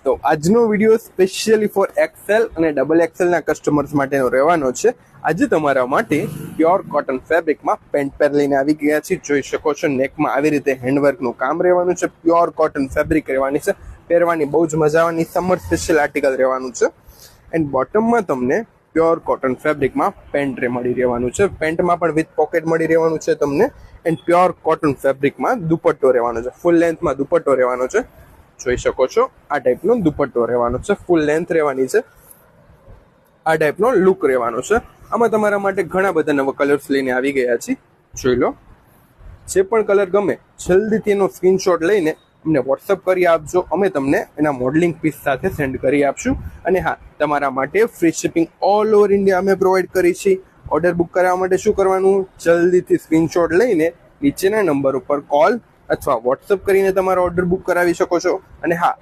તો આજનો video specially four Excel અને ડબલ એક્સેલના કસ્ટમર્સ માટેનો રહેવાનો છે. આજે તમારા માટે પ્યોર કોટન ફેબ્રિકમાં પેન્ટ પેર લઈને આવી ગયા છે. જોઈ શકો છો નેકમાં આવી રીતે હેન્ડવર્કનું કામ રહેવાનું છે. પ્યોર કોટન ફેબ્રિક રહેવાની છે. પહેરવાની બહુ જ મજા આવવાની સમર સ્પેશિયલ આર્ટિકલ રહેવાનું છે. એન્ડ બોટમમાં તમને પ્યોર કોટન ફેબ્રિકમાં પેન્ટ મળી રહેવાનું છે. પેન્ટમાં પણ વિથ પોકેટ મળી રહેવાનું છે તમને. એન્ડ પ્યોર કોટન ફેબ્રિકમાં દુપટ્ટો રહેવાનો છે. ફૂલ લેન્થમાં દુપટ્ટો રહેવાનો છે. જોઈ શકો છો આ ટાઈપનો દુપટ્ટો રહેવાનો છે. ફૂલ લેન્થ રહેવાની છે. આ ટાઈપનો લુક રહેવાનો છે. આમાં તમારા માટે ઘણા બધા નવા કલર્સ લઈને આવી ગયા છે. જોઈ લો, જે પણ કલર ગમે જલ્દીથી એનો સ્ક્રીનશોટ લઈને અમને વોટ્સઅપ કરી આપજો. અમે તમને એના મોડલિંગ પીસ સાથે સેન્ડ કરી આપશું. અને હા, તમારા માટે free shipping all over India અમે પ્રોવાઈડ કરી છીએ. ઓર્ડર બુક કરવા માટે શું કરવાનું, જલ્દીથી સ્ક્રીનશોટ લઈને નીચેના નંબર ઉપર કોલ અથવા વોટ્સઅપ કરીને તમારો ઓર્ડર બુક કરાવી શકો છો. અને હા,